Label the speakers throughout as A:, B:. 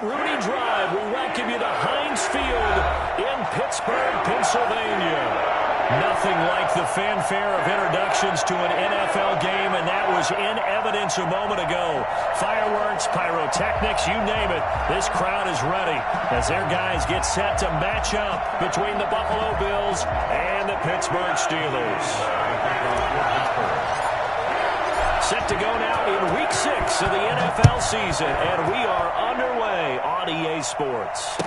A: Rooney Drive. We welcome you to Heinz Field in Pittsburgh, Pennsylvania. Nothing like the fanfare of introductions to an NFL game, and that was in evidence a moment ago. Fireworks, pyrotechnics, you name it. This crowd is ready as their guys get set to match up between the Buffalo Bills and the Pittsburgh Steelers. Set to go now in Week 6 of the NFL season, and we are underway on EA Sports.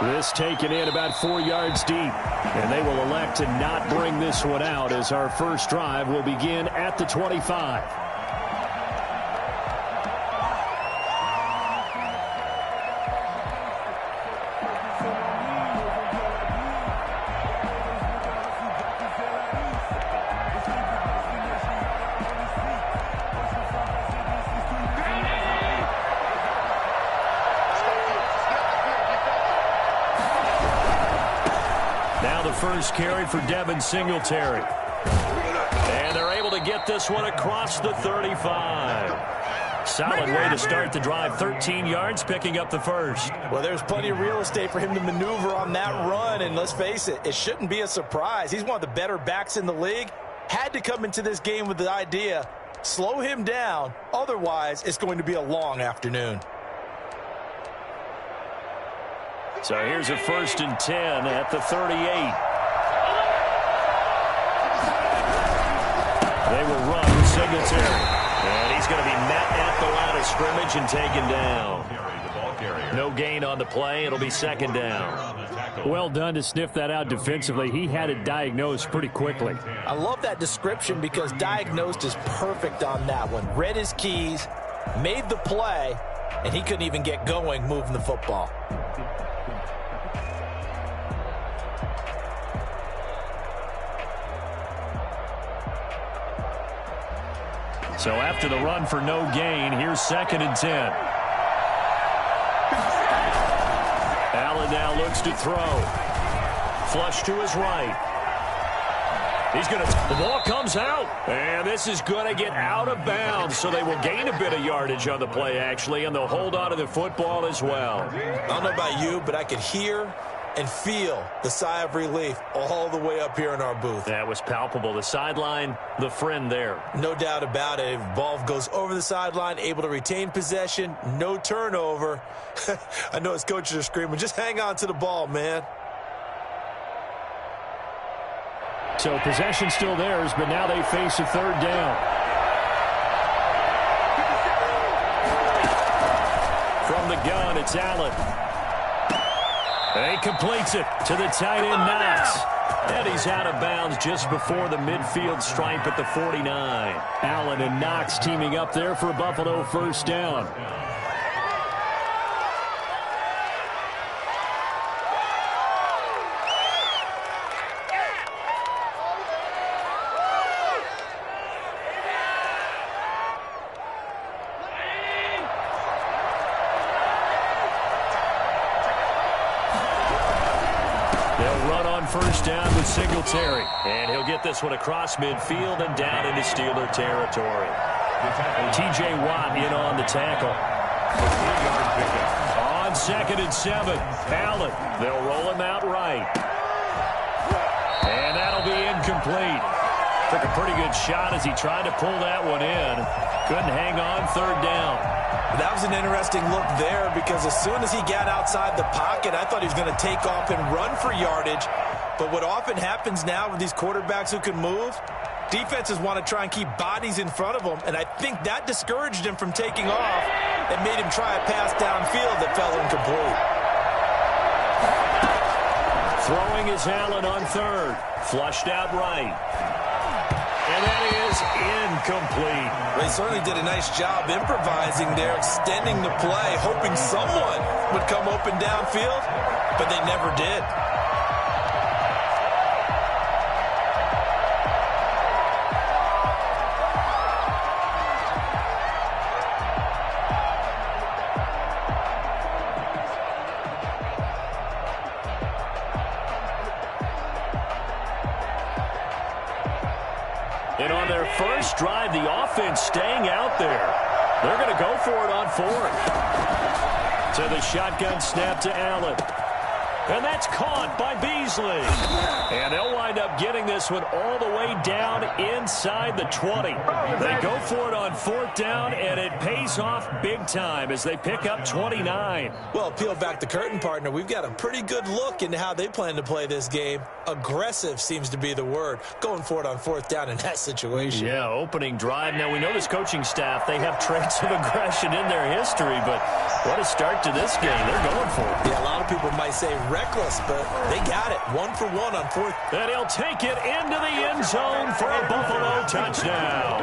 A: This taken in about 4 yards deep, and they will elect to not bring this one out as our first drive will begin at the 25. First carry for Devin Singletary. And they're able to get this one across the 35. Solid way to start the drive. 13 yards, picking up the first.
B: Well, there's plenty of real estate for him to maneuver on that run, and let's face it, it shouldn't be a surprise. He's one of the better backs in the league. Had to come into this game with the idea, slow him down, otherwise it's going to be a long afternoon.
A: So here's a 1st and 10 at the 38. They will run with Singletary. And he's going to be met at the line of scrimmage and taken down. No gain on the play. It'll be 2nd down.
C: Well done to sniff that out defensively. He had it diagnosed pretty quickly.
B: I love that description because diagnosed is perfect on that one. Read his keys, made the play, and he couldn't even get going moving the football.
A: So after the run for no gain, here's 2nd and 10. Allen now looks to throw. Flush to his right. He's going to, the ball comes out, and this is going to get out of bounds, so they will gain a bit of yardage on the play, actually, and they'll hold on to the football as well.
B: I don't know about you, but I could hear and feel the sigh of relief all the way up here in our booth.
A: That was palpable. The sideline, the friend there.
B: No doubt about it. If ball goes over the sideline, able to retain possession, no turnover. I know his coaches are screaming, just hang on to the ball, man.
C: So possession still theirs, but now they face a 3rd down.
A: From the gun, it's Allen. He completes it to the tight end, Knox. And he's out of bounds just before the midfield stripe at the 49.
C: Allen and Knox teaming up there for a Buffalo 1st down.
A: First down with Singletary. And he'll get this one across midfield and down into Steeler territory. T.J. Watt in on the tackle. On 2nd and 7, Allen. They'll roll him out right. And that'll be incomplete. Took a pretty good shot as he tried to pull that one in. Couldn't hang on 3rd down.
B: That was an interesting look there because as soon as he got outside the pocket, I thought he was going to take off and run for yardage. But what often happens now with these quarterbacks who can move, defenses want to try and keep bodies in front of them, and I think that discouraged him from taking off and made him try a pass downfield that fell incomplete.
A: Throwing is Allen on 3rd. Flushed out right. And that is incomplete.
B: They certainly did a nice job improvising there, extending the play, hoping someone would come open downfield, but they never did.
A: And on their first drive, the offense staying out there. They're going to go for it on 4th. To the shotgun snap to Allen. And that's caught by Beasley. And they'll wind up getting this one all the way down inside the 20. They go for it on 4th down, and it pays off big time as they pick up 29.
B: Well, peel back the curtain, partner. We've got a pretty good look into how they plan to play this game. Aggressive seems to be the word. Going for it on 4th down in that situation.
A: Yeah, opening drive. Now, we know this coaching staff, they have traits of aggression in their history, but what a start to this game. They're going for it.
B: Yeah, a lot of people might say reckless, but they got it. 1 for 1 on 4th.
A: And he'll take it into the end zone for a Buffalo touchdown.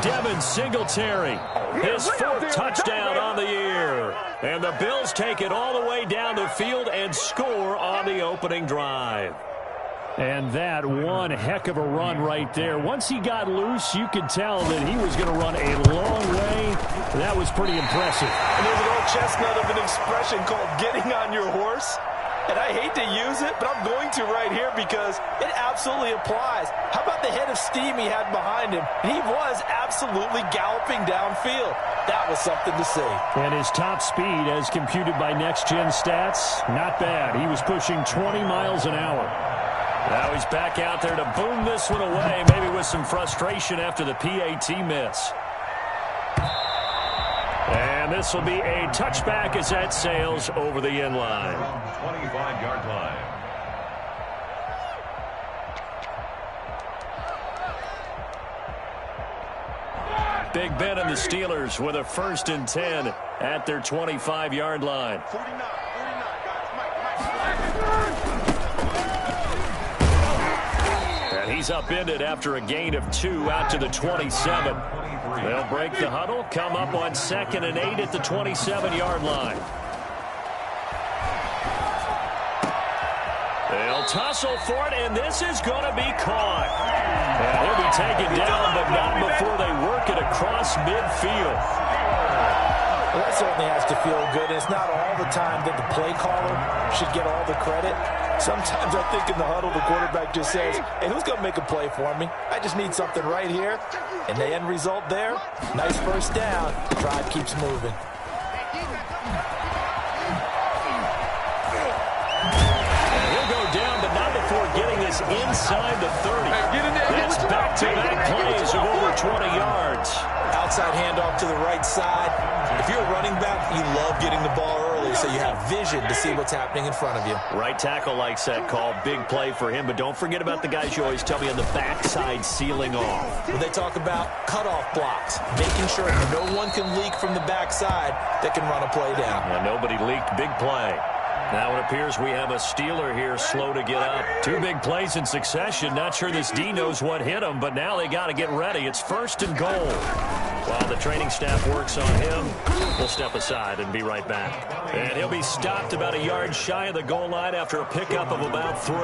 A: Devin Singletary, his 4th touchdown on the year. And the Bills take it all the way down the field and score on the opening drive. And that one heck of a run right there. Once he got loose, you could tell that he was going to run a long way. That was pretty impressive.
B: And there's an old chestnut of an expression called getting on your horse. And I hate to use it, but I'm going to right here because it absolutely applies. How about the head of steam he had behind him? He was absolutely galloping downfield. That was something to see.
C: And his top speed, as computed by Next Gen Stats, not bad. He was pushing 20 miles an hour.
A: Now he's back out there to boom this one away, maybe with some frustration after the PAT miss. And this will be a touchback as that sails over the end line.
D: 25-yard line.
A: Big Ben and the Steelers with a 1st and 10 at their 25-yard line. And he's upended after a gain of 2 out to the 27. They'll break the huddle, come up on 2nd and 8 at the 27-yard line. They'll tussle for it, and this is going to be caught. And he'll be taken down, but not before they work it across midfield.
B: Well, that certainly has to feel good. It's not all the time that the play caller should get all the credit. Sometimes I think in the huddle, the quarterback just says, hey, who's going to make a play for me? I just need something right here. And the end result there, nice 1st down. Drive keeps moving.
A: And he'll go down, but not before getting this inside the 30. That's back-to-back plays of over 20 yards.
B: Outside handoff to the right side. If you're a running back, you love getting the ball early so you have vision to see what's happening in front of you.
A: Right tackle likes that call. Big play for him, but don't forget about the guys you always tell me on the backside sealing off.
B: When they talk about cutoff blocks, making sure no one can leak from the backside that can run a play down.
A: Now, nobody leaked. Big play. Now it appears we have a Steeler here slow to get up. 2 big plays in succession. Not sure this D knows what hit him, but now they got to get ready. It's 1st and goal. While the training staff works on him, we'll step aside and be right back. And he'll be stopped about a yard shy of the goal line after a pickup of about 3.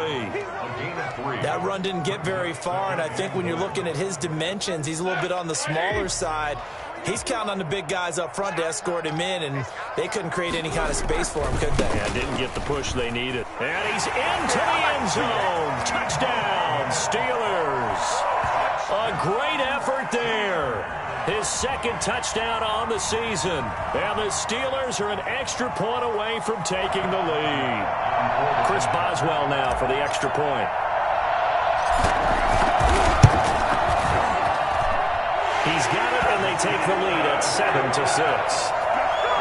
B: That run didn't get very far, and I think when you're looking at his dimensions, he's a little bit on the smaller side. He's counting on the big guys up front to escort him in, and they couldn't create any kind of space for him, could they?
A: Yeah, didn't get the push they needed. And he's into the end zone. Touchdown, Steelers. A great effort there. His 2nd touchdown on the season. And the Steelers are an extra point away from taking the lead. Chris Boswell now for the extra point. He's got it, and they take the lead at 7-6.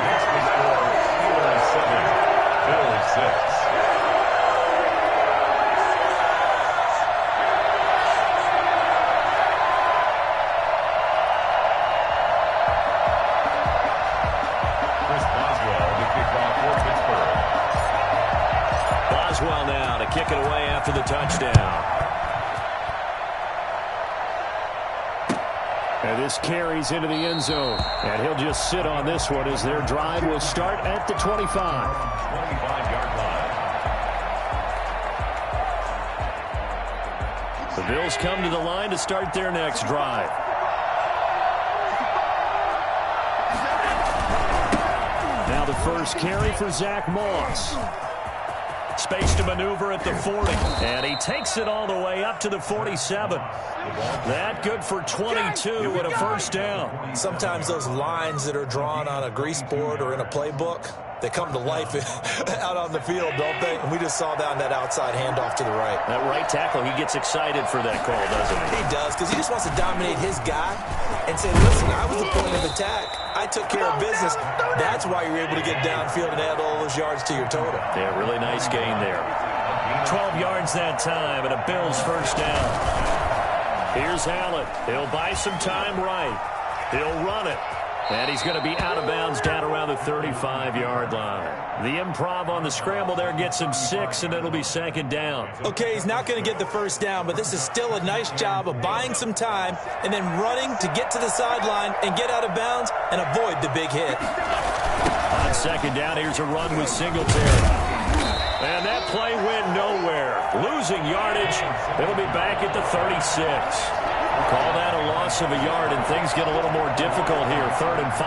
D: Next we score Steelers 7, Bills 6. Chris Boswell to kick off for Pittsburgh.
A: Boswell now to kick it away after the touchdown. And this carries into the end zone. And he'll just sit on this one as their drive will start at the 25.
D: 25-yard line.
A: The Bills come to the line to start their next drive. Now the first carry for Zach Moss. Space to maneuver at the 40. And he takes it all the way up to the 47. That good for 22 and a first down.
B: Sometimes those lines that are drawn on a grease board or in a playbook, they come to life out on the field, don't they? And we just saw that on that outside handoff to the right.
A: That right tackle, he gets excited for that call, doesn't he?
B: He does, because he just wants to dominate his guy and say, listen, I was the point of attack. I took care of business. That's why you're able to get downfield and add all those yards to your total.
A: Yeah, really nice gain there. 12 yards that time and a Bills first down. Here's Allen. He'll buy some time right. He'll run it. And he's going to be out of bounds down around the 35-yard line. The improv on the scramble there gets him 6, and it'll be second down.
B: Okay, he's not going to get the first down, but this is still a nice job of buying some time and then running to get to the sideline and get out of bounds and avoid the big hit.
A: On second down, here's a run with Singletary. And that play went nowhere. Losing yardage. It'll be back at the 36. Call that a loss of a yard, and things get a little more difficult here. 3rd and 5.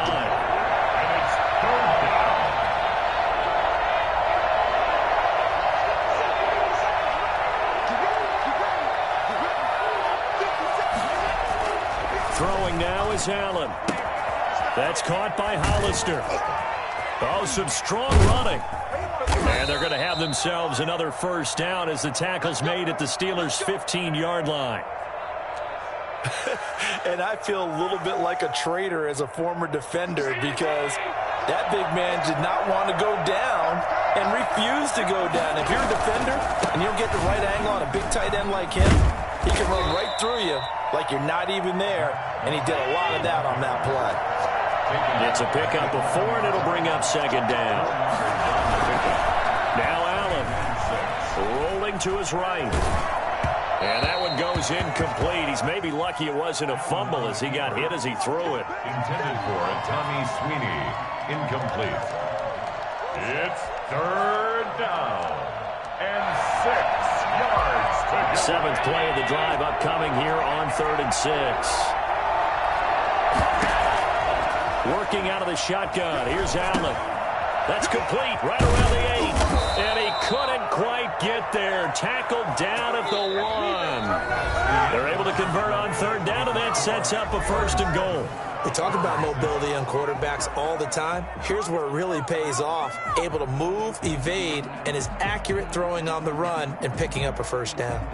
A: Throwing now is Allen. That's caught by Hollister. Oh, some strong running. And they're going to have themselves another first down as the tackle's made at the Steelers' 15-yard line.
B: And I feel a little bit like a traitor as a former defender because that big man did not want to go down and refused to go down. If you're a defender and you don't get the right angle on a big tight end like him, he can run right through you like you're not even there, and he did a lot of that on that play.
A: It's a pickup of 4, and it'll bring up second down. Now Allen rolling to his right. And that one goes incomplete. He's maybe lucky it wasn't a fumble as he got hit as he threw it.
D: Intended for Tommy Sweeney. Incomplete. It's 3rd down and 6 yards to go.
A: 7th play of the drive upcoming here on 3rd and 6. Working out of the shotgun. Here's Allen. That's complete right around the 8. And he couldn't quite get there. Tackled down at the 1. They're able to convert on 3rd down, and that sets up a 1st and goal.
B: We talk about mobility on quarterbacks all the time. Here's where it really pays off. Able to move, evade, and is accurate throwing on the run and picking up a first down.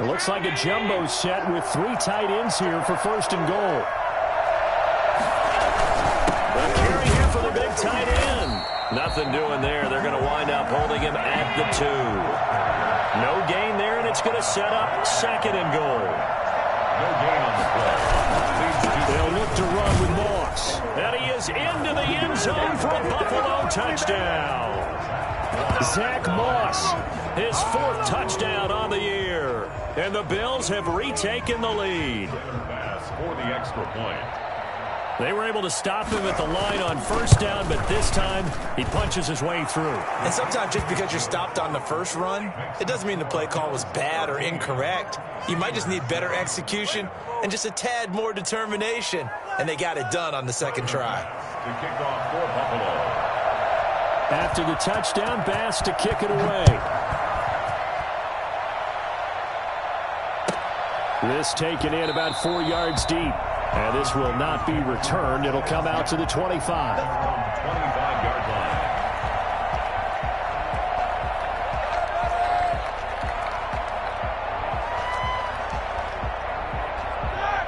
C: It looks like a jumbo set with 3 tight ends here for 1st and goal.
A: The carry here for the big tight end. Nothing doing there. They're going to wind up holding him at the 2. No gain there, and it's going to set up 2nd and goal.
D: No gain on the play.
C: They'll look to run with Moss.
A: And he is into the end zone for a Buffalo touchdown.
C: Zach Moss.
A: His 4th touchdown on the year. And the Bills have retaken the lead.
D: Pass for the extra point.
A: They were able to stop him at the line on 1st down, but this time he punches his way through.
B: And sometimes just because you're stopped on the first run, it doesn't mean the play call was bad or incorrect. You might just need better execution and just a tad more determination. And they got it done on the 2nd try.
D: To kick off for Buffalo.
C: After the touchdown, Bass to kick it away. This taken in about 4 yards deep. And this will not be returned. It'll come out to the 25.
D: 25-yard line.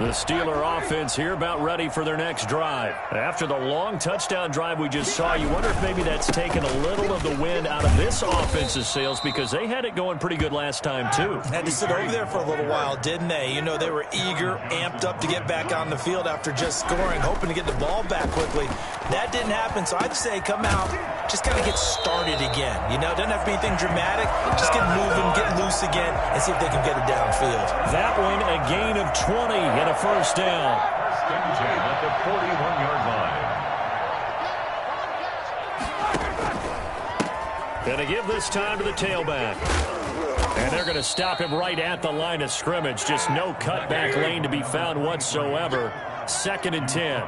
A: The Steeler offense here about ready for their next drive. After the long touchdown drive we just saw, you wonder if maybe that's taken a little of the wind out of this offense's sails because they had it going pretty good last time too.
B: Had to sit over there for a little while, didn't they? You know, they were eager, amped up to get back on the field after just scoring, hoping to get the ball back quickly. That didn't happen, so I'd say come out, just kind of get started again. You know, doesn't have to be anything dramatic. Just get moving, get loose again, and see if they can get it downfield.
A: That one, a gain of 20 and a first down.
D: First and 10 at the 41-yard line.
A: Going to give this time to the tailback. And they're going to stop him right at the line of scrimmage. Just no cutback lane to be found whatsoever. 2nd and 10.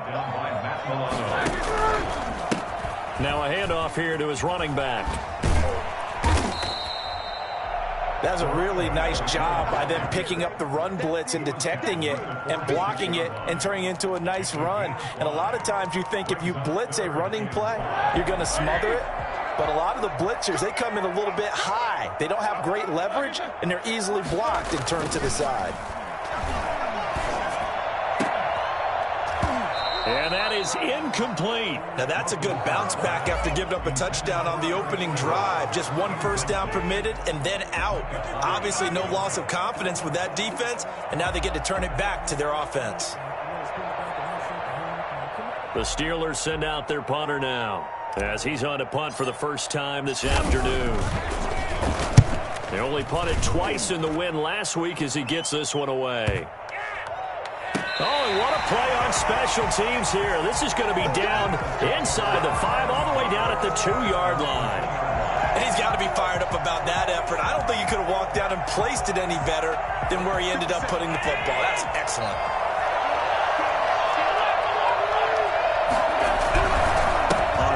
A: Now a handoff here to his running back.
B: That was a really nice job by them picking up the run blitz and detecting it and blocking it and turning it into a nice run. And a lot of times you think if you blitz a running play, you're going to smother it. But a lot of the blitzers, they come in a little bit high. They don't have great leverage, and they're easily blocked and turned to the side.
A: And that is incomplete.
B: Now that's a good bounce back after giving up a touchdown on the opening drive. Just 1 first down permitted and then out. Obviously no loss of confidence with that defense, and now they get to turn it back to their offense.
A: The Steelers send out their punter now, as he's on to punt for the first time this afternoon. They only punted twice in the win last week as he gets this one away. Oh, and what a play on special teams here. This is going to be down inside the 5, all the way down at the 2-yard line.
B: And he's got to be fired up about that effort. I don't think he could have walked down and placed it any better than where he ended up putting the football. That's excellent.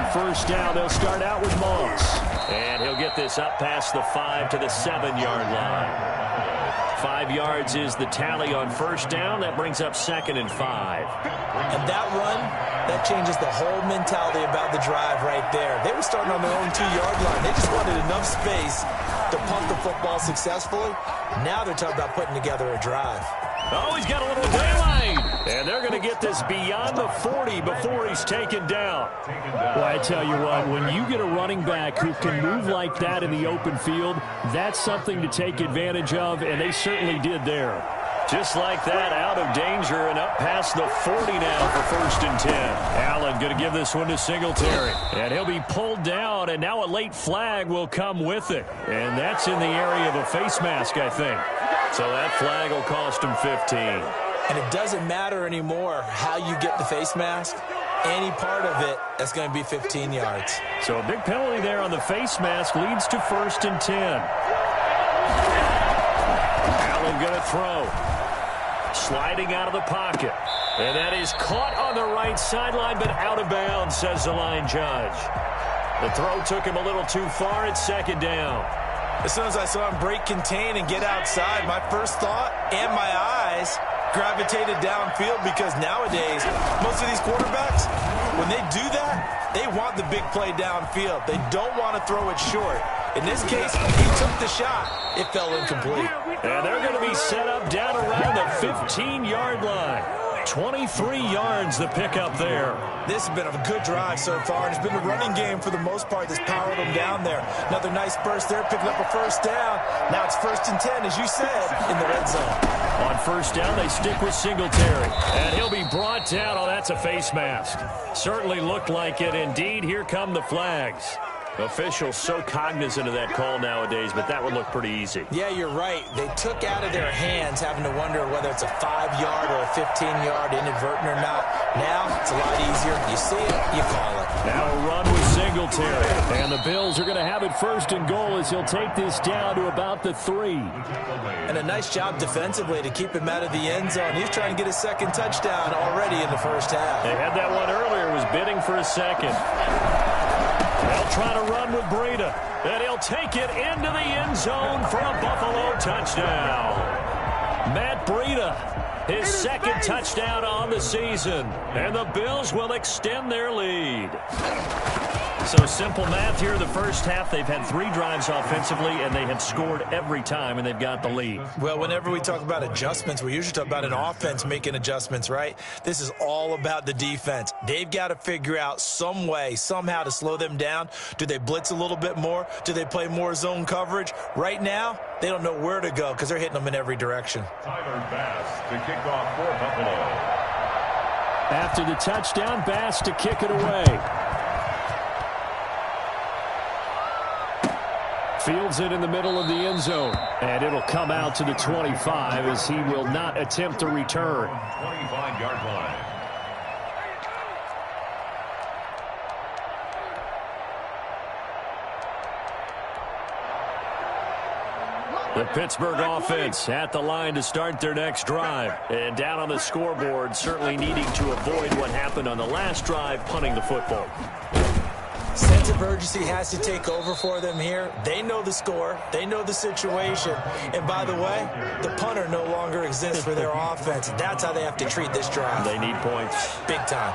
A: First down, they'll start out with Moss. And he'll get this up past the 5 to the 7-yard line. 5 yards is the tally on first down. That brings up 2nd and 5.
B: And that run, that changes the whole mentality about the drive right there. They were starting on their own 2-yard line. They just wanted enough space to punt the football successfully. Now they're talking about putting together a drive.
A: Oh, he's got a little daylight. And they're going to get this beyond the 40 before he's taken down.
C: Well, I tell you what, when you get a running back who can move like that in the open field, that's something to take advantage of, and they certainly did there.
A: Just like that, out of danger and up past the 40 now for 1st and 10. Allen going to give this one to Singletary. And he'll be pulled down, and now a late flag will come with it. And that's in the area of a face mask, I think. So that flag will cost him 15.
B: And it doesn't matter anymore how you get the face mask. Any part of it, that's going to be 15 yards.
A: So a big penalty there on the face mask leads to 1st and 10. Allen going to throw. Sliding out of the pocket. And that is caught on the right sideline, but out of bounds, says the line judge. The throw took him a little too far. It's 2nd down.
B: As soon as I saw him break contain and get outside, my first thought and my eyes gravitated downfield, because nowadays, most of these quarterbacks, when they do that, they want the big play downfield. They don't want to throw it short. In this case, he took the shot. It fell incomplete.
A: And they're going to be set up down around the 15-yard line. 23 yards the pickup there.
B: This has been a good drive so far, and it's been the running game for the most part that's powered them down there. Another nice burst there, picking up a first down. Now it's 1st and 10, as you said, in the red zone.
A: On first down, they stick with Singletary. And he'll be brought down. Oh, that's a face mask. Certainly looked like it. Indeed, here come the flags. Officials so cognizant of that call nowadays, but that would look pretty easy.
B: Yeah, you're right. They took out of their hands having to wonder whether it's a 5-yard or a 15-yard, inadvertent or not. Now, it's a lot easier. You see it, you call it.
A: Now a run with Singletary. And the Bills are going to have it 1st and goal as he'll take this down to about the 3.
B: And a nice job defensively to keep him out of the end zone. He's trying to get his 2nd touchdown already in the first half.
A: They had that one earlier, was bidding for a 2nd. They'll try to run with Breida, and he'll take it into the end zone for a Buffalo touchdown. Matt Breida, his 2nd touchdown on the season, and the Bills will extend their lead. So simple math here. The first half, they've had 3 drives offensively, and they have scored every time, and they've got the lead.
B: Well, whenever we talk about adjustments, we usually talk about an offense making adjustments, right? This is all about the defense. They've got to figure out some way, somehow to slow them down. Do they blitz a little bit more? Do they play more zone coverage? Right now, they don't know where to go because they're hitting them in every direction.
D: Tyler Bass to kick off for Buffalo.
C: After the touchdown, Bass to kick it away. Fields it in the middle of the end zone. And it'll come out to the 25 as he will not attempt to return.
D: 25-yard line.
A: The Pittsburgh offense at the line to start their next drive. And down on the scoreboard, certainly needing to avoid what happened on the last drive, punting the football.
B: Sense of urgency has to take over for them here. They know the score. They know the situation. And by the way, the punter no longer exists for their offense. That's how they have to treat this drive.
A: They need points.
B: Big time.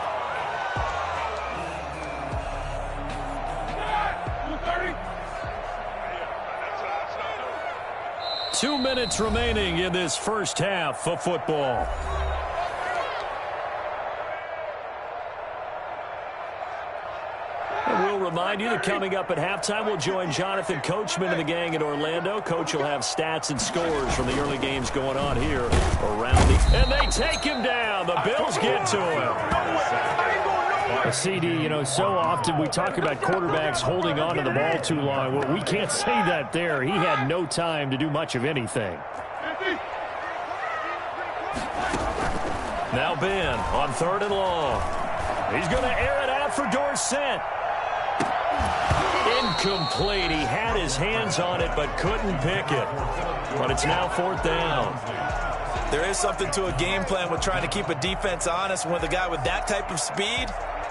A: Two minutes remaining in this first half of football. And we'll remind you that coming up at halftime, we'll join Jonathan Coachman and the gang in Orlando. Coach will have stats and scores from the early games going on here around the... And they take him down. The Bills get to him.
C: CD, you know, so often we talk about quarterbacks holding on to the ball too long. Well, we can't say that there. He had no time to do much of anything.
A: Now Ben on 3rd and long. He's going to air it out for Dorsett. Incomplete. He had his hands on it but couldn't pick it. But it's now 4th down.
B: There is something to a game plan with trying to keep a defense honest. With a guy with that type of speed,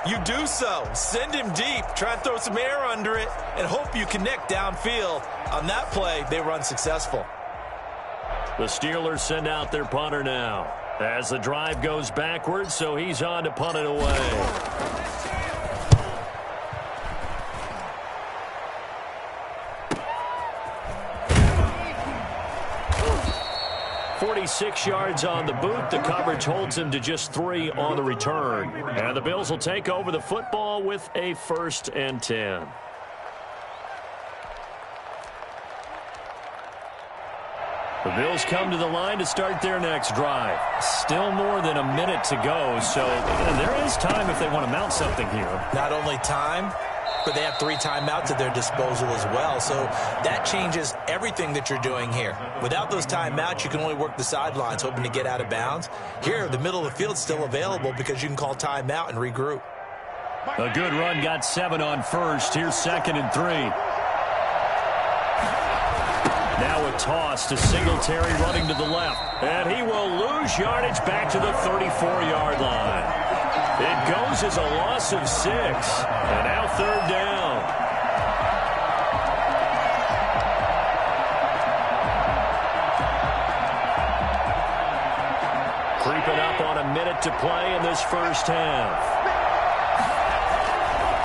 B: you do so. Send him deep. Try and throw some air under it and hope you connect downfield. On that play, they were unsuccessful.
A: The Steelers send out their punter now as the drive goes backwards, so he's on to punt it away. 46 yards on the boot. The coverage holds him to just 3 on the return. And the Bills will take over the football with a 1st and 10. The Bills come to the line to start their next drive. Still more than a minute to go, so there is time if they want to mount something here.
B: Not only time, but they have 3 timeouts at their disposal as well. So that changes everything that you're doing here. Without those timeouts, you can only work the sidelines, hoping to get out of bounds. Here, the middle of the field's still available because you can call timeout and regroup.
A: A good run, got 7 on 1st. Here's 2nd and 3. Now a toss to Singletary running to the left. And he will lose yardage back to the 34-yard line. It goes as a loss of 6. And now 3rd down. Creeping up on a minute to play in this first half.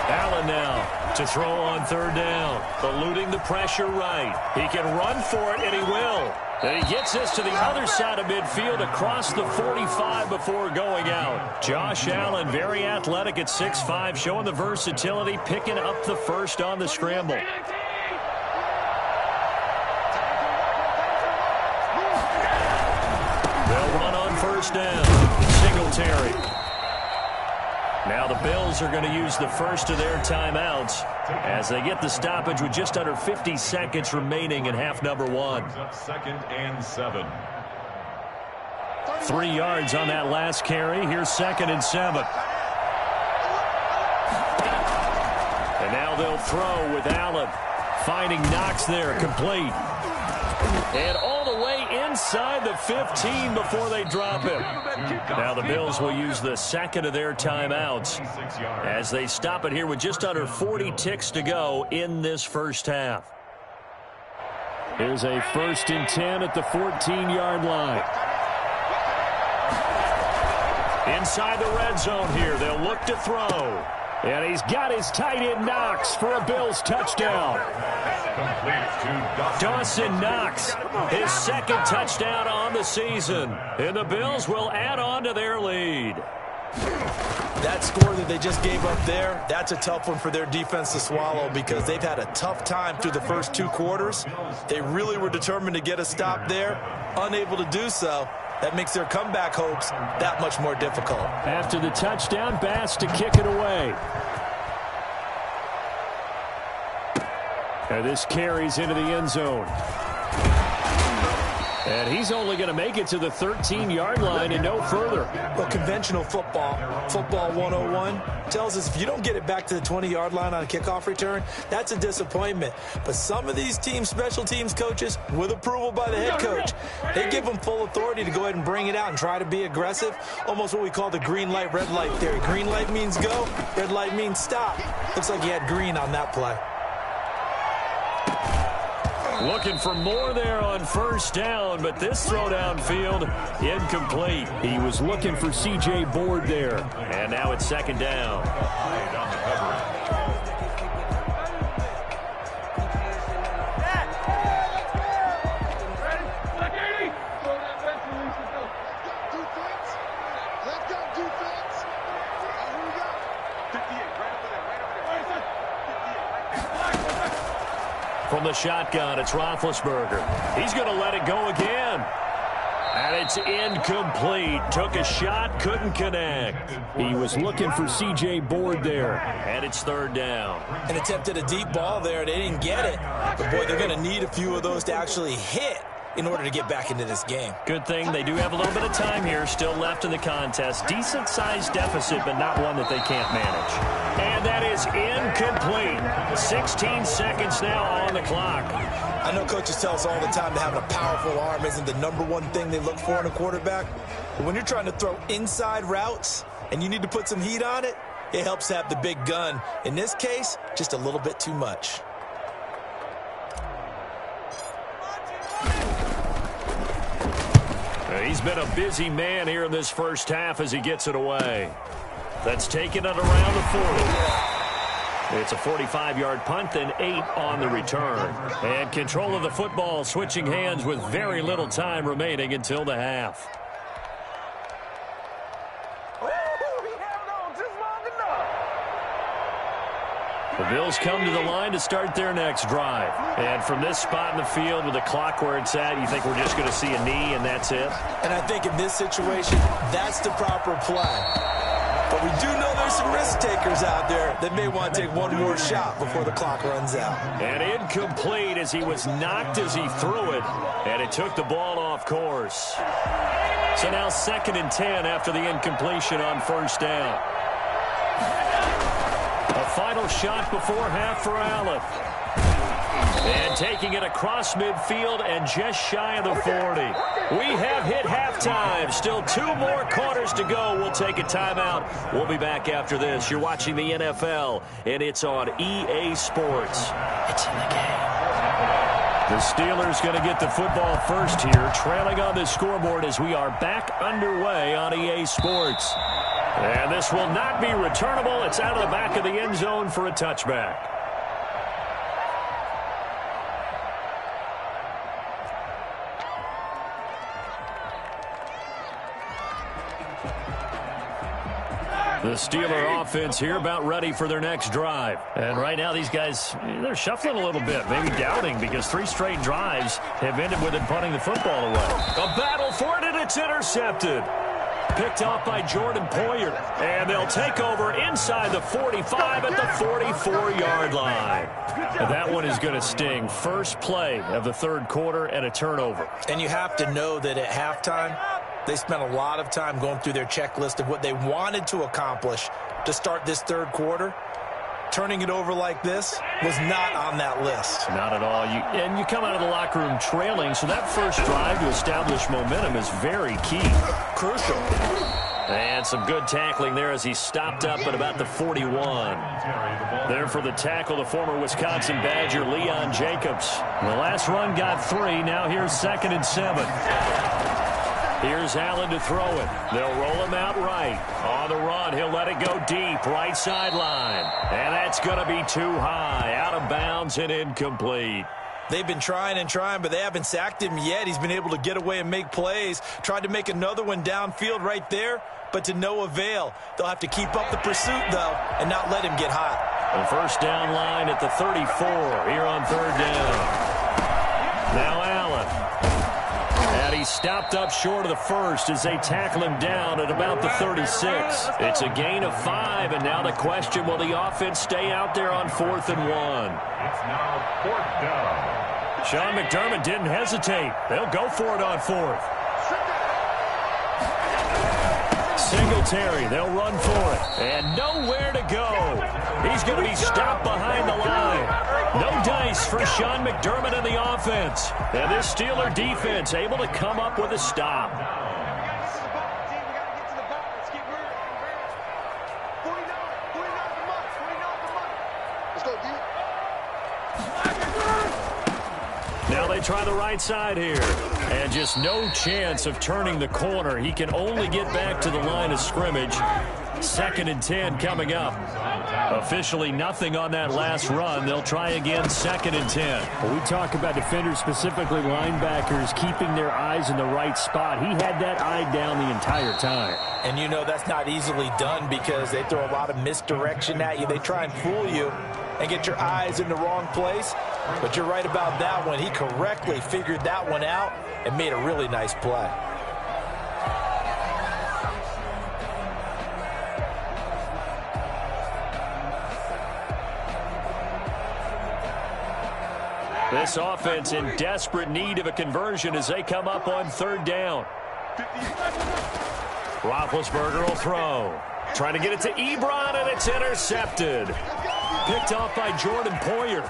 A: Allen now to throw on 3rd down. Eluding the pressure right. He can run for it, and he will. And he gets this to the other side of midfield across the 45 before going out. Josh Allen, very athletic at 6'5", showing the versatility, picking up the 1st on the scramble. They'll run on 1st down. Singletary. Now the Bills are going to use the first of their timeouts as they get the stoppage with just under 50 seconds remaining in half number 1.
D: 2nd and 7.
A: 3 yards on that last carry. Here's 2nd and 7. And now they'll throw with Allen. Finding Knox there, complete. And all the way inside the 15 before they drop him. Now the Bills will use the 2nd of their timeouts as they stop it here with just under 40 ticks to go in this first half.
C: Here's a 1st and 10 at the 14-yard line.
A: Inside the red zone here, they'll look to throw.
C: And he's got his tight end Knox for a Bills touchdown.
A: Dawson Knox, his 2nd touchdown on the season. And the Bills will add on to their lead.
B: That score that they just gave up there, that's a tough one for their defense to swallow because they've had a tough time through the first 2 quarters. They really were determined to get a stop there, unable to do so. That makes their comeback hopes that much more difficult.
C: After the touchdown, Bass to kick it away. And this carries into the end zone. And he's only going to make it to the 13-yard line and no further.
B: Well, conventional football 101, tells us if you don't get it back to the 20-yard line on a kickoff return, that's a disappointment. But some of these special teams coaches, with approval by the head coach, they give them full authority to go ahead and bring it out and try to be aggressive, almost what we call the green light, red light theory. Green light means go, red light means stop. Looks like he had green on that play.
C: Looking for more there on first down, but this throw downfield, incomplete. He was looking for C.J. Board there.
A: And now it's second down. From the shotgun, it's Roethlisberger. He's going to let it go again. And it's incomplete. Took a shot, couldn't connect.
C: He was looking for C.J. Board there.
A: And it's third down.
B: And attempted a deep ball there. They didn't get it. But, boy, they're going to need a few of those to actually hit in order to get back into this game.
A: Good thing they do have a little bit of time here still left in the contest. Decent-sized deficit, but not one that they can't manage. And that is incomplete. 16 seconds now on the clock.
B: I know coaches tell us all the time that having a powerful arm isn't the #1 thing they look for in a quarterback. But when you're trying to throw inside routes and you need to put some heat on it, it helps to have the big gun. In this case, just a little bit too much.
A: He's been a busy man here in this first half as he gets it away. That's taken it around the 40. It's a 45-yard punt and 8 on the return. And control of the football switching hands with very little time remaining until the half. The Bills come to the line to start their next drive. And from this spot in the field with the clock where it's at, you think we're just going to see a knee and that's it?
B: And I think in this situation, that's the proper play. But we do know there's some risk takers out there that may want to take one more shot before the clock runs out.
A: And incomplete as he was knocked as he threw it. And it took the ball off course. So now 2nd and 10 after the incompletion on first down. A final shot before half for Allen. And taking it across midfield and just shy of the 40. We have hit halftime. Still 2 more quarters to go. We'll take a timeout. We'll be back after this. You're watching the NFL, and it's on EA Sports. It's in the game. The Steelers going to get the football first here, trailing on the scoreboard as we are back underway on EA Sports. And this will not be returnable. It's out of the back of the end zone for a touchback. The Steeler offense here about ready for their next drive. And right now these guys, they're shuffling a little bit, maybe doubting because 3 straight drives have ended with them punting the football away. A battle for it, and it's intercepted. Picked off by Jordan Poyer. And they'll take over inside the 45 at the 44-yard line. And that one is going to sting. First play of the 3rd quarter and a turnover.
B: And you have to know that at halftime, they spent a lot of time going through their checklist of what they wanted to accomplish to start this 3rd quarter. Turning it over like this was not on that list.
A: Not at all. You come out of the locker room trailing, so that first drive to establish momentum is very key.
B: Crucial.
A: And some good tackling there as he stopped up at about the 41. There for the tackle, the former Wisconsin Badger, Leon Jacobs. The last run got 3. Now here's 2nd and 7. Here's Allen to throw it. They'll roll him out right. On the run, he'll let it go deep, right sideline. And that's going to be too high, out of bounds and incomplete.
B: They've been trying and trying, but they haven't sacked him yet. He's been able to get away and make plays. Tried to make another one downfield right there, but to no avail. They'll have to keep up the pursuit, though, and not let him get hot.
A: The first down line at the 34 here on 3rd down. Now Allen.
C: And he's stopped up short of the first as they tackle him down at about the 36. It's a gain of 5, and now the question, will the offense stay out there on 4th and 1?
D: It's now 4th down.
C: Sean McDermott didn't hesitate. They'll go for it on 4th. Singletary, they'll run for it. And nowhere to go. He's going to be stopped behind the line. No dice for Sean McDermott and the offense. And this Steeler defense able to come up with a stop. Now they try the right side here. And just no chance of turning the corner. He can only get back to the line of scrimmage. 2nd and 10 coming up. Officially nothing on that last run. They'll try again 2nd and 10.
A: Well, we talk about defenders, specifically linebackers, keeping their eyes in the right spot. He had that eye down the entire time.
B: And you know that's not easily done because they throw a lot of misdirection at you. They try and fool you and get your eyes in the wrong place. But you're right about that one. He correctly figured that one out and made a really nice play.
C: This offense in desperate need of a conversion as they come up on 3rd down. Roethlisberger will throw. Trying to get it to Ebron, and it's intercepted. Picked off by Jordan Poyer.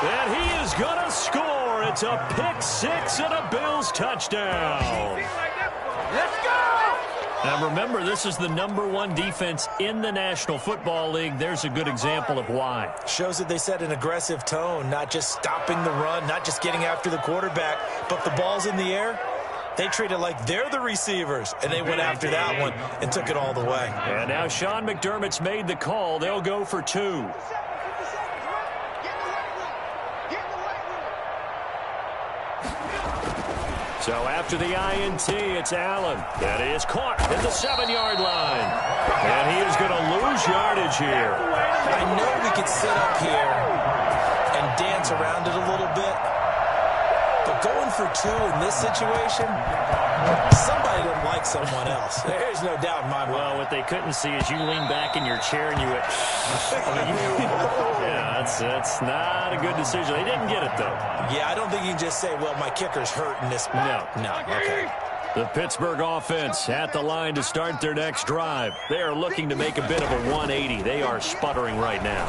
C: And he is going to score. It's a pick-6 and a Bills touchdown. Let's go! Now remember, this is the #1 defense in the National Football League. There's a good example of why.
B: Shows that they set an aggressive tone, not just stopping the run, not just getting after the quarterback, but the ball's in the air. They treat it like they're the receivers, and they went after that one and took it all the way.
C: And now Sean McDermott's made the call. They'll go for 2. So after the INT, it's Allen. That is caught at the 7-yard line. And he is going to lose yardage here.
B: I know we could sit up here and dance around it a little bit, but going for 2 in this situation, somebody didn't like someone else. There's no doubt in my mind.
C: Well, what they couldn't see is you lean back in your chair and you went, yeah, that's not a good decision. They didn't get it, though.
B: Yeah, I don't think you can just say, well, my kicker's hurt in this.
C: No.
B: Okay.
C: The Pittsburgh offense at the line to start their next drive. They are looking to make a bit of a 180. They are sputtering right now.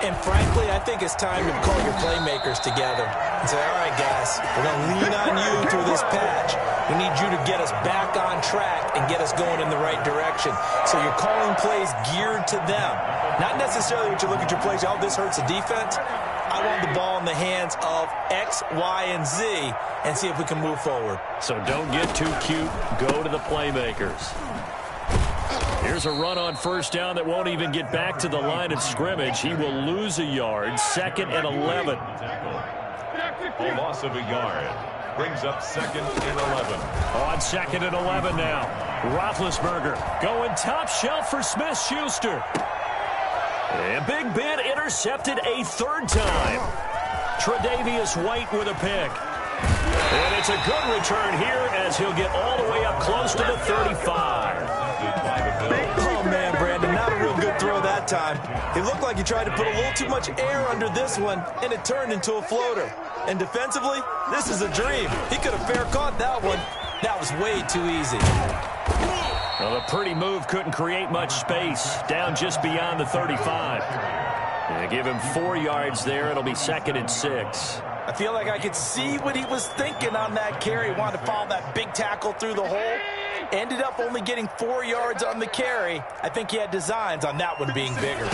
B: And frankly, I think it's time to call your playmakers together and say, all right, guys, we're going to lean on you through this patch. We need you to get us back on track and get us going in the right direction. So you're calling plays geared to them. Not necessarily what you look at your plays, oh, this hurts the defense. I want the ball in the hands of X, Y, and Z and see if we can move forward.
C: So don't get too cute. Go to the playmakers. Here's a run on 1st down that won't even get back to the line of scrimmage. He will lose a yard. 2nd and 11.
D: A loss of a yard. Brings up 2nd and 11.
C: On 2nd and 11 now. Roethlisberger going top shelf for Smith-Schuster. And Big Ben intercepted a 3rd time. Tre'Davious White with a pick. And it's a good return here as he'll get all the way up close to the 35.
B: Oh, man, Brandon, not a real good throw that time. It looked like he tried to put a little too much air under this one, and it turned into a floater. And defensively, this is a dream. He could have fair caught that one. That was way too easy.
C: Well, the pretty move couldn't create much space. Down just beyond the 35. They give him 4 yards there. It'll be 2nd and 6.
B: I feel like I could see what he was thinking on that carry. He wanted to follow that big tackle through the hole. Ended up only getting 4 yards on the carry. I think he had designs on that one being bigger.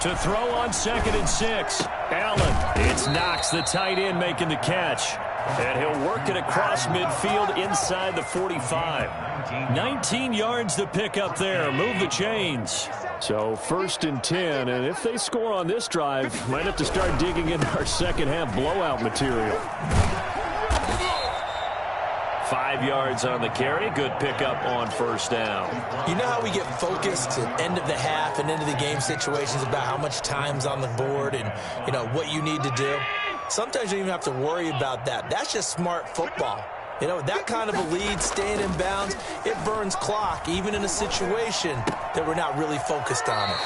C: To throw on 2nd and 6. Allen. It's Knox, the tight end, making the catch. And he'll work it across midfield inside the 45. 19 yards to pick up there. Move the chains. So 1st and 10, and if they score on this drive, might have to start digging into our second half blowout material. 5 yards on the carry. Good pickup on 1st down.
B: You know how we get focused at end of the half and into the game situations about how much time's on the board and, you know, what you need to do? sometimes you don't even have to worry about that. That's just smart football. You know, that kind of a lead, staying in bounds, it burns clock, even in a situation that we're not really focused on it.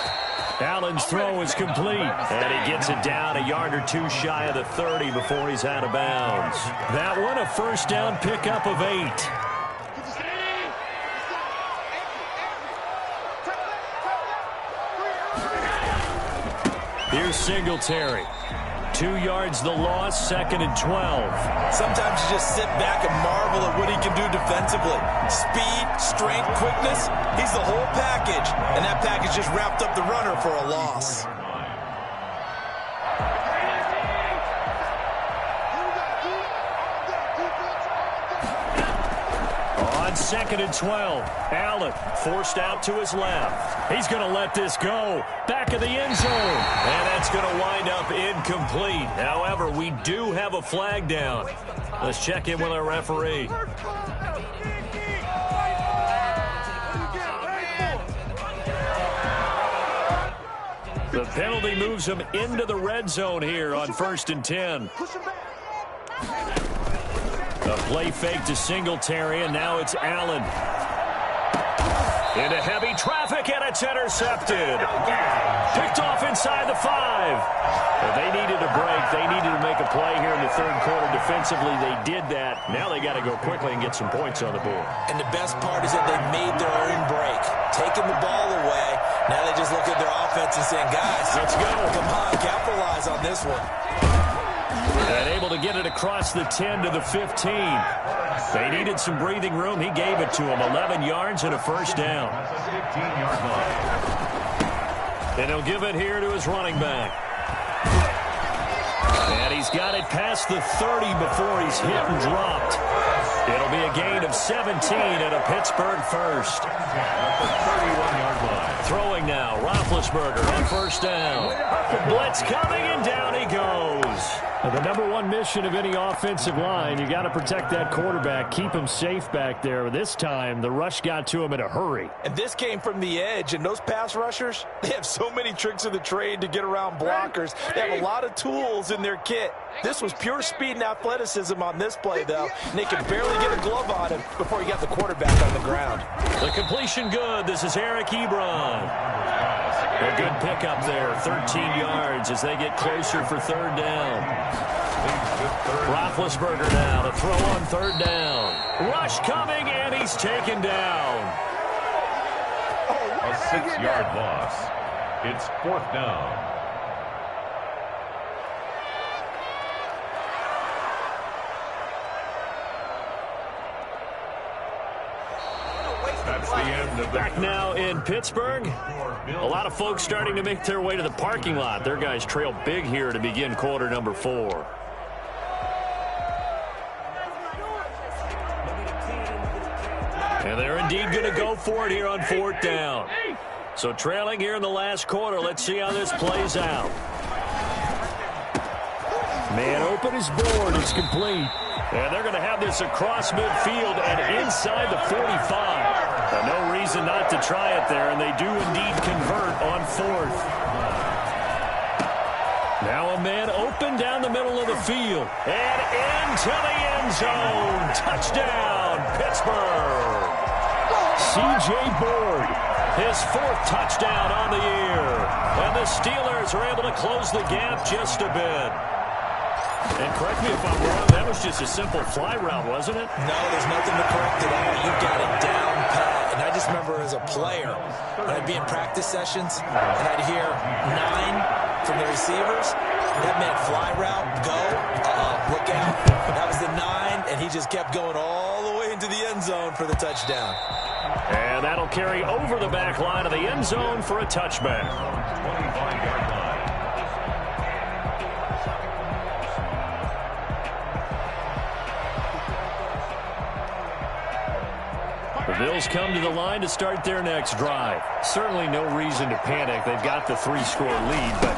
A: Allen's throw is complete, and he gets it down a yard or two shy of the 30 before he's out of bounds. That one, a first down pickup of 8. Here's Singletary. 2 yards the loss, 2nd and 12.
B: Sometimes you just sit back and marvel at what he can do defensively. Speed, strength, quickness, he's the whole package. And that package just wrapped up the runner for a loss.
A: On 2nd and 12, Allen forced out to his left. He's going to let this go. Back of the end zone. And that's going to wind up incomplete. However, we do have a flag down. Let's check in with our referee. The penalty moves him into the red zone here on 1st and 10. A play fake to Singletary, and now it's Allen. Into heavy traffic, and it's intercepted. Picked off inside the 5. Well, they needed a break. They needed to make a play here in the 3rd quarter. Defensively, they did that. Now they got to go quickly and get some points on the board.
B: And the best part is that they made their own break. Taking the ball away, now they just look at their offense and saying, guys, let's go. Come on, capitalize on this one.
A: And able to get it across the 10 to the 15. They needed some breathing room. He gave it to him. 11 yards and a first down. And he'll give it here to his running back. And he's got it past the 30 before he's hit and dropped. It'll be a gain of 17 and a Pittsburgh first.
D: 31-yard line.
A: Throwing now, Roethlisberger on first down. Blitz coming, and down he goes. The number one mission of any offensive line, you got to protect that quarterback, keep him safe back there. This time, the rush got to him in a hurry.
B: And this came from the edge, and those pass rushers, they have so many tricks of the trade to get around blockers. They have a lot of tools in their kit. This was pure speed and athleticism on this play, though, and they could barely get a glove on him before he got the quarterback on the ground.
A: The completion good. This is Eric Ebron. A good pickup there, 13 yards as they get closer for 3rd down. Roethlisberger now to throw on 3rd down. Rush coming, and he's taken down.
D: A 6-yard loss. It's 4th down. That's the end of the
A: Back now in Pittsburgh. A lot of folks starting to make their way to the parking lot. Their guys trail big here to begin quarter number 4. And they're indeed going to go for it here on 4th down. So trailing here in the last quarter. Let's see how this plays out. Man open is board. It's complete. And they're going to have this across midfield and inside the 45. No reason not to try it there, and they do indeed convert on 4th. Now a man open down the middle of the field. And into the end zone. Touchdown, Pittsburgh. C.J. Board, his 4th touchdown on the year. And the Steelers are able to close the gap just a bit. And correct me if I'm wrong, that was just a simple fly route, wasn't it?
B: No, there's nothing to correct at all. You got it down pat. And I just remember as a player, when I'd be in practice sessions, and I'd hear 9 from the receivers. That meant fly route, go, look out. That was the 9, and he just kept going all the way into the end zone for the touchdown.
A: And that'll carry over the back line of the end zone for a touchback.
D: 25-yard line.
A: The Bills come to the line to start their next drive. Certainly no reason to panic. They've got the 3-score lead, but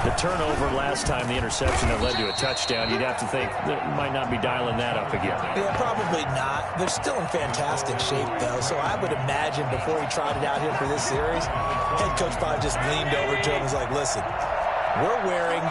A: the turnover last time, the interception that led to a touchdown, you'd have to think they might not be dialing that up again.
B: Yeah, probably not. They're still in fantastic shape, though, so I would imagine before he trotted out here for this series, head coach probably just leaned over to him and was like, listen, we're wearing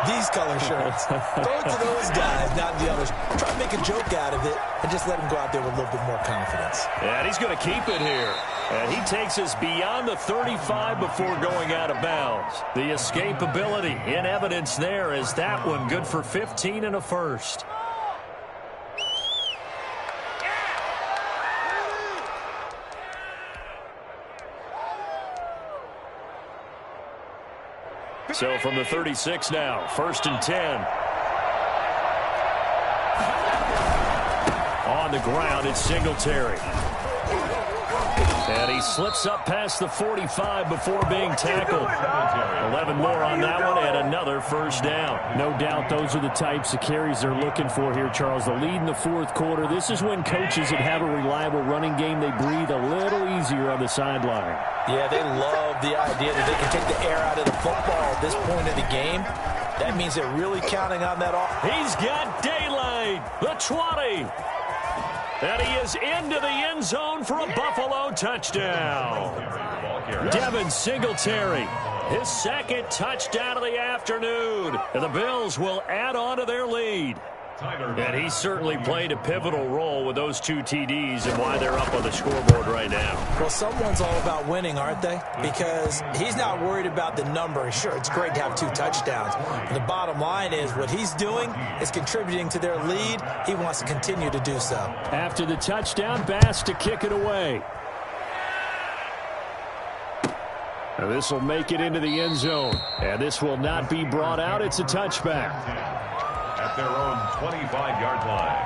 B: These color shirts. Throw it to those guys, not the others. Try to make a joke out of it and just let him go out there with a little bit more confidence.
A: And he's going to keep it here. And he takes us beyond the 35 before going out of bounds. The escapability in evidence there as that one good for 15 and a first. So from the 36 now, 1st and 10. On the ground, it's Singletary. And he slips up past the 45 before being tackled. 11 more on that one and another first down.
C: No doubt those are the types of carries they're looking for here, Charles. The lead in the fourth quarter. This is when coaches that have a reliable running game, they breathe a little easier on the sideline.
B: Yeah, they love the idea that they can take the air out of the football at this point of the game. That means they're really counting on that.
A: He's got daylight. The 20. And he is into the end zone for a Buffalo touchdown. Devin Singletary, his second touchdown of the afternoon. And the Bills will add on to their lead. And he certainly played a pivotal role with those 2 TDs and why they're up on the scoreboard right now.
B: Well, someone's all about winning, aren't they? Because he's not worried about the number. Sure, it's great to have 2 touchdowns. But the bottom line is what he's doing is contributing to their lead. He wants to continue to do so.
C: After the touchdown, Bass to kick it away. And this will make it into the end zone. And this will not be brought out. It's a touchback.
D: At their own 25-yard line.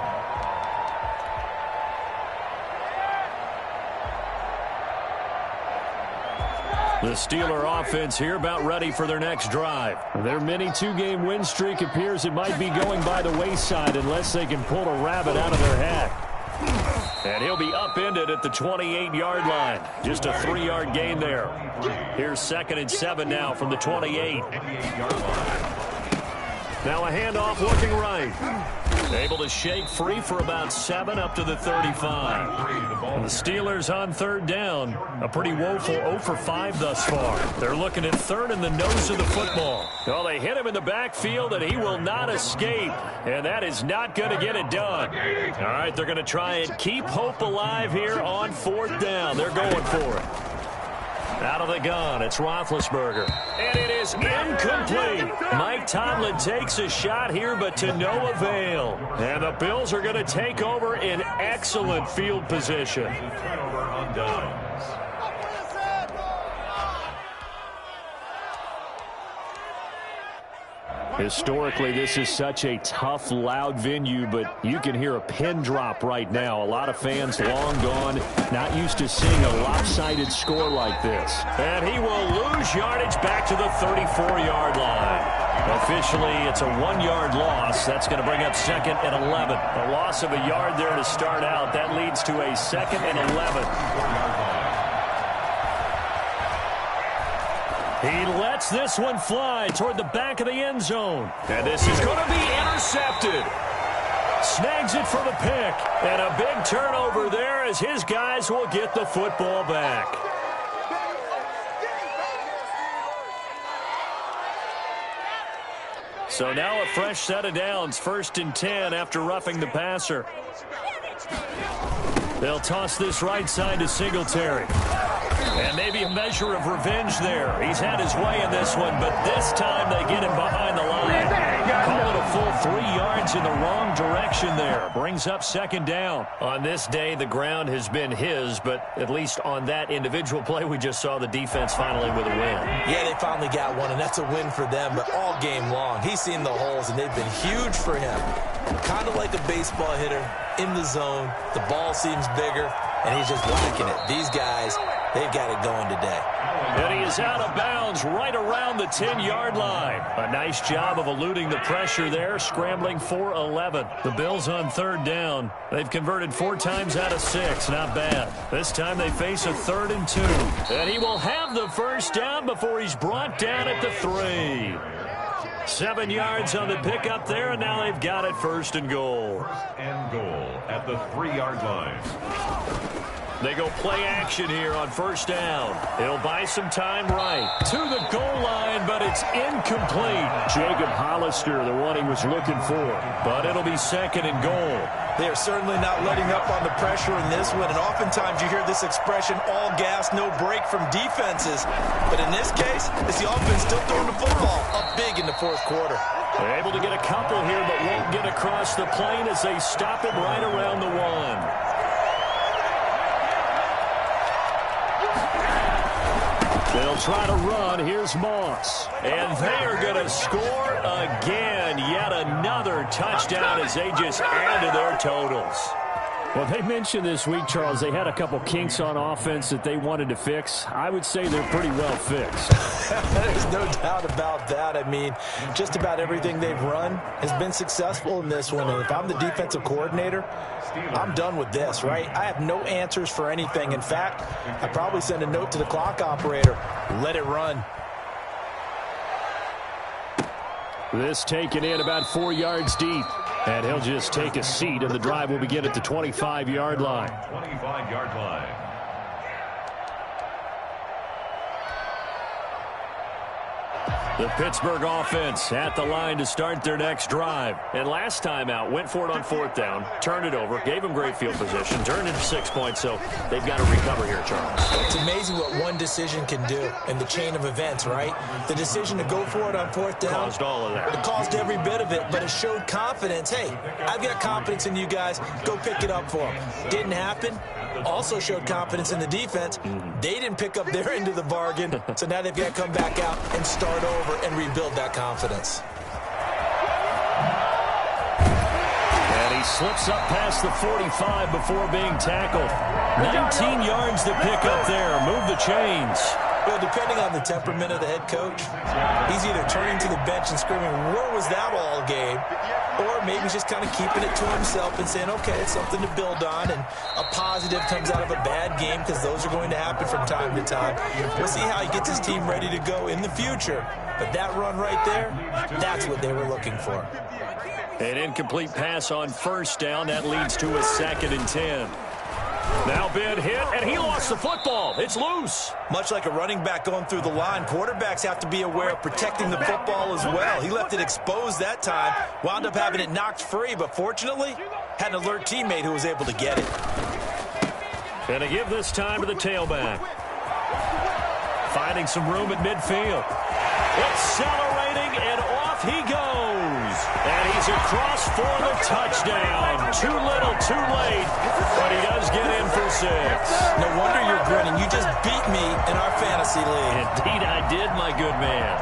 A: The Steeler offense here about ready for their next drive.
C: Their mini 2-game win streak appears it might be going by the wayside unless they can pull a rabbit out of their hat.
A: And he'll be upended at the 28-yard line. Just a 3-yard gain there. Here's 2nd and 7 now from the 28. Now a handoff looking right. Able to shake free for about 7 up to the 35. And the Steelers on 3rd down. A pretty woeful 0 for 5 thus far. They're looking at 3rd in the nose of the football. Well, they hit him in the backfield, and he will not escape. And that is not going to get it done. All right, they're going to try and keep hope alive here on 4th down. They're going for it. Out of the gun, it's Roethlisberger. And it is incomplete. Mike Tomlin takes a shot here, but to no avail. And the Bills are going to take over in excellent field position.
D: Turnover on downs.
C: Historically, this is such a tough, loud venue, but you can hear a pin drop right now. A lot of fans long gone, not used to seeing a lopsided score like this.
A: And he will lose yardage back to the 34-yard line. Officially, it's a 1-yard loss. That's going to bring up 2nd and 11. A loss of a yard there to start out. That leads to a 2nd and 11. He lets this one fly toward the back of the end zone. And this is going to be intercepted. Snags it for the pick. And a big turnover there as his guys will get the football back. So now a fresh set of downs. 1st and 10 after roughing the passer. They'll toss this right side to Singletary. And maybe a measure of revenge there. He's had his way in this one, but this time they get him behind the line. Call it a full 3 yards in the wrong direction there. Brings up 2nd down. On this day, the ground has been his, but at least on that individual play, we just saw the defense finally with a win.
B: Yeah, they finally got one, and that's a win for them, but all game long, he's seen the holes, and they've been huge for him. Kind of like a baseball hitter in the zone. The ball seems bigger, and he's just whacking it. These guys, they've got it going today.
A: And he is out of bounds right around the 10-yard line. A nice job of eluding the pressure there, scrambling for 11. The Bills on 3rd down. They've converted 4 times out of 6. Not bad. This time they face a 3rd and 2. And he will have the first down before he's brought down at the 3. 7 yards on the pickup there, and now they've got it 1st and goal.
D: 1st and goal at the 3-yard line.
A: They go play action here on 1st down. It'll buy some time right to the goal line, but it's incomplete. Jacob Hollister, the one he was looking for. But it'll be 2nd and goal.
B: They are certainly not letting up on the pressure in this one, and oftentimes you hear this expression, all gas, no break from defenses. But in this case, it's the offense still throwing the football up big in the 4th quarter.
A: They're able to get a couple here, but won't get across the plane as they stop him right around the 1. They'll try to run. Here's Moss. And they are going to score again. Yet another touchdown as they just add to their totals.
C: Well, they mentioned this week, Charles, they had a couple kinks on offense that they wanted to fix. I would say they're pretty well fixed.
B: There's no doubt about that. I mean, just about everything they've run has been successful in this one. And if I'm the defensive coordinator, I'm done with this, right? I have no answers for anything. In fact, I probably send a note to the clock operator. Let it run.
C: This taken in about 4 yards deep. And he'll just take a seat, and the drive will begin at the 25-yard line.
D: 25-yard line.
A: The Pittsburgh offense at the line to start their next drive. And last time out, went for it on 4th down, turned it over, gave them great field position, turned into 6 points, so they've got to recover here, Charles.
B: It's amazing what one decision can do in the chain of events, right? The decision to go for it on 4th down.
A: Caused all of that.
B: It caused every bit of it, but it showed confidence. Hey, I've got confidence in you guys. Go pick it up for them. Didn't happen. Also showed confidence in the defense. They didn't pick up their end of the bargain, so now they've got to come back out and start over and rebuild that confidence.
A: And he slips up past the 45 before being tackled. 19 yards to pick up there. Move the chains.
B: Well, depending on the temperament of the head coach, he's either turning to the bench and screaming, where was that all game? Or maybe he's just kind of keeping it to himself and saying, okay, it's something to build on, and a positive comes out of a bad game because those are going to happen from time to time. We'll see how he gets his team ready to go in the future. But that run right there, that's what they were looking for.
A: An incomplete pass on 1st down. That leads to a 2nd and 10. Now Ben hit, and he lost the football. It's loose.
B: Much like a running back going through the line, quarterbacks have to be aware of protecting the football as well. He left it exposed that time, wound up having it knocked free, but fortunately, had an alert teammate who was able to get it.
A: And to give this time to the tailback. Finding some room at midfield. Accelerating, and off he goes. And he's across for the touchdown. Too little, too late, but he does get in for 6.
B: No wonder you're grinning. You just beat me in our fantasy league.
A: Indeed I did, my good man.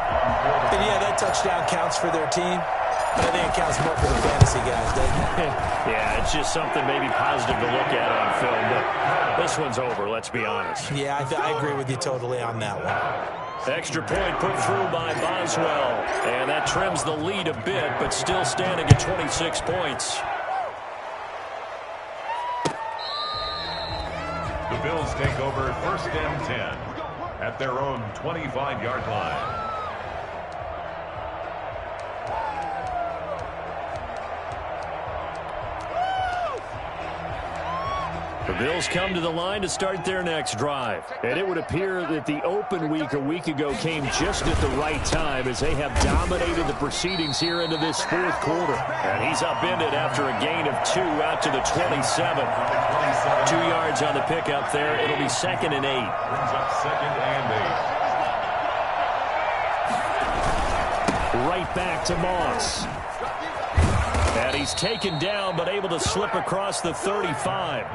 B: And yeah, that touchdown counts for their team, but I think it counts more for the fantasy guys, doesn't it?
A: Yeah, it's just something maybe positive to look at on film, but this one's over, let's be honest.
B: Yeah, I agree with you totally on that one.
A: Extra point put through by Boswell. And that trims the lead a bit, but still standing at 26 points.
D: The Bills take over 1st and 10 at their own 25-yard line.
A: The Bills come to the line to start their next drive.
C: And it would appear that the open week a week ago came just at the right time as they have dominated the proceedings here into this 4th quarter.
A: And he's upended after a gain of 2 out to the 27. 2 yards on the pickup there. It'll be 2nd and 8.
D: Brings up 2nd and
C: 8. Right back to Moss.
A: And he's taken down, but able to slip across the 35.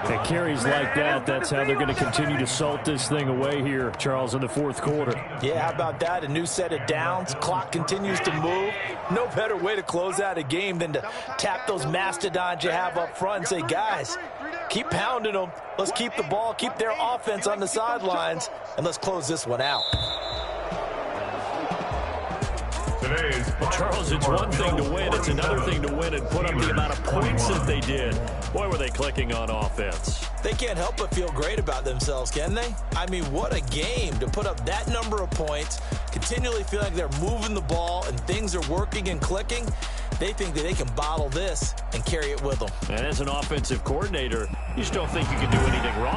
C: At carries like that, that's how they're going to continue to salt this thing away here, Charles, in the 4th quarter.
B: Yeah, how about that? A new set of downs. Clock continues to move. No better way to close out a game than to tap those mastodons you have up front and say, guys, keep pounding them. Let's keep the ball, keep their offense on the sidelines, and let's close this one out.
A: Charles, it's one thing to win. It's another thing to win and put up the amount of points that they did. Boy, were they clicking on offense.
B: They can't help but feel great about themselves, can they? I mean, what a game to put up that number of points, continually feel like they're moving the ball and things are working and clicking. They think that they can bottle this and carry it with them.
A: And as an offensive coordinator, you just don't think you can do anything wrong.